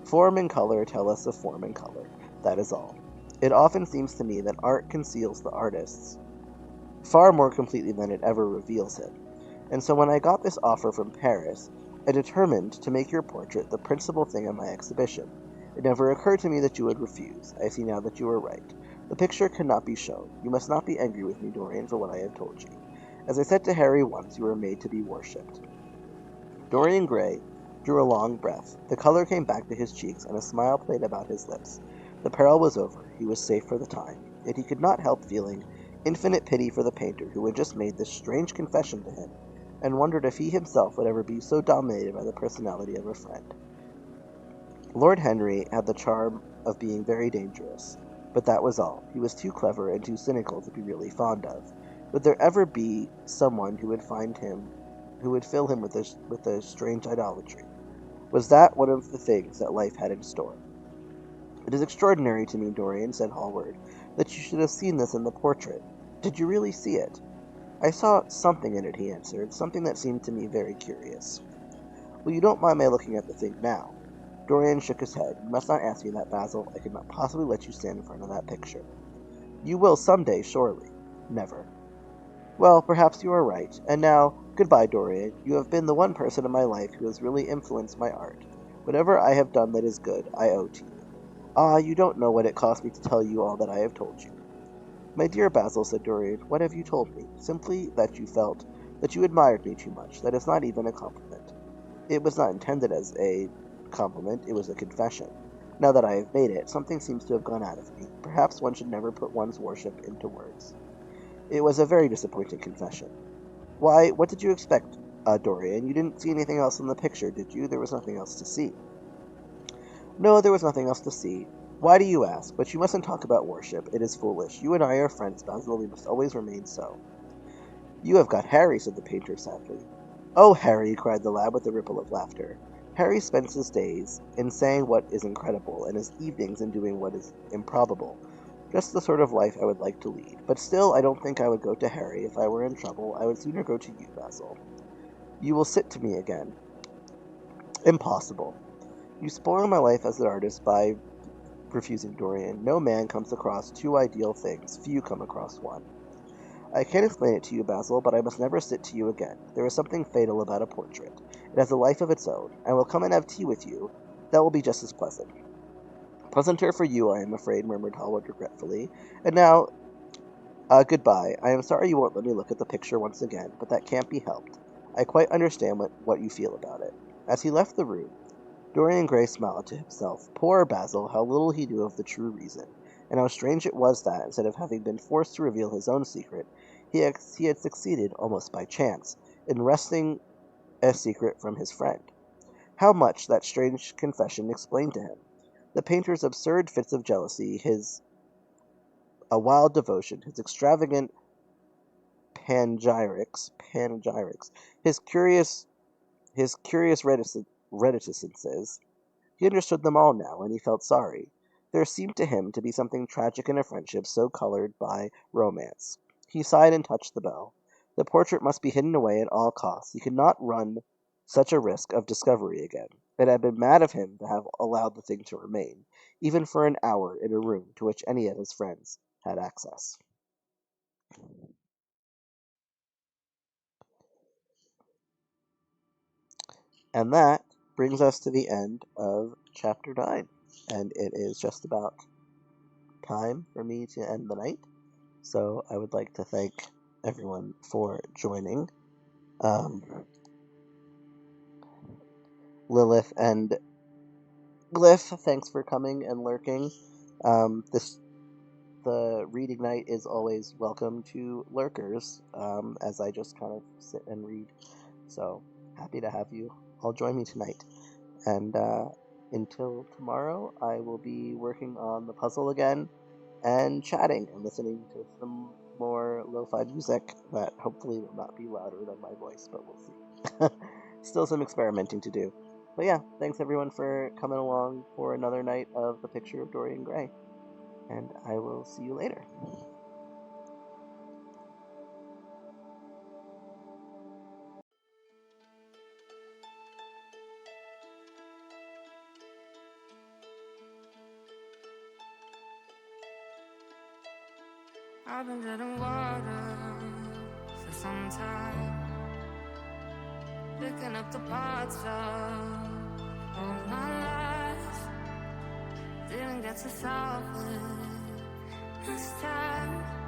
Form and color tell us of form and color. That is all. It often seems to me that art conceals the artists far more completely than it ever reveals him. And so when I got this offer from Paris, I determined to make your portrait the principal thing in my exhibition. It never occurred to me that you would refuse. I see now that you were right. The picture cannot be shown. You must not be angry with me, Dorian, for what I have told you. As I said to Harry once, you were made to be worshipped. Dorian Gray drew a long breath. The color came back to his cheeks, and a smile played about his lips. The peril was over. He was safe for the time. Yet he could not help feeling infinite pity for the painter who had just made this strange confession to him, and wondered if he himself would ever be so dominated by the personality of a friend. Lord Henry had the charm of being very dangerous, but that was all. He was too clever and too cynical to be really fond of. Would there ever be someone who would fill him with a strange idolatry? Was that one of the things that life had in store? It is extraordinary to me, Dorian, said Hallward, that you should have seen this in the portrait. Did you really see it? I saw something in it, he answered, something that seemed to me very curious. Well, you don't mind my looking at the thing now? Dorian shook his head. You must not ask me that, Basil. I could not possibly let you stand in front of that picture. You will some day, surely. Never. Well, perhaps you are right. And now, goodbye, Dorian. You have been the one person in my life who has really influenced my art. Whatever I have done that is good, I owe to you. Ah, you don't know what it cost me to tell you all that I have told you. My dear Basil, said Dorian, what have you told me? Simply that you felt that you admired me too much. That is not even a compliment. It was not intended as a compliment, it was a confession. Now that I have made it, something seems to have gone out of me. Perhaps one should never put one's worship into words. It was a very disappointing confession. Why, what did you expect, Dorian? You didn't see anything else in the picture, did you? There was nothing else to see. No, there was nothing else to see. Why do you ask? But you mustn't talk about worship. It is foolish. You and I are friends, Basil. We must always remain so. You have got Harry, said the painter sadly. Oh, Harry, cried the lad with a ripple of laughter. Harry spends his days in saying what is incredible, and his evenings in doing what is improbable. Just the sort of life I would like to lead. But still, I don't think I would go to Harry. If I were in trouble, I would sooner go to you, Basil. You will sit to me again. Impossible. You spoil my life as an artist by refusing, Dorian. No man comes across two ideal things. Few come across one. I can't explain it to you, Basil, but I must never sit to you again. There is something fatal about a portrait. It has a life of its own. I will come and have tea with you. That will be just as pleasant. Pleasanter for you, I am afraid, murmured Hallward regretfully. And now, goodbye. I am sorry you won't let me look at the picture once again, but that can't be helped. I quite understand what you feel about it. As he left the room, Dorian Gray smiled to himself. Poor Basil, how little he knew of the true reason, and how strange it was that, instead of having been forced to reveal his own secret, he had succeeded, almost by chance, in wresting a secret from his friend. How much that strange confession explained to him. The painter's absurd fits of jealousy, his a wild devotion, his extravagant panegyrics, his curious reticences. He understood them all now, and he felt sorry. There seemed to him to be something tragic in a friendship so colored by romance. He sighed and touched the bell. The portrait must be hidden away at all costs. He could not run such a risk of discovery again. It had been mad of him to have allowed the thing to remain, even for an hour, in a room to which any of his friends had access. And that brings us to the end of chapter 9. And it is just about time for me to end the night. So I would like to thank everyone for joining. Lilith and Glyph, thanks for coming and lurking. The reading night is always welcome to lurkers, as I just kind of sit and read. So happy to have you all join me tonight. And until tomorrow, I will be working on the puzzle again and chatting and listening to some more lo-fi music that hopefully will not be louder than my voice, but we'll see. Still some experimenting to do. But yeah, thanks everyone for coming along for another night of The Picture of Dorian Gray. And I will see you later. I've been dead in water for some time, picking up the parts of all my life. Didn't get to solve it this time.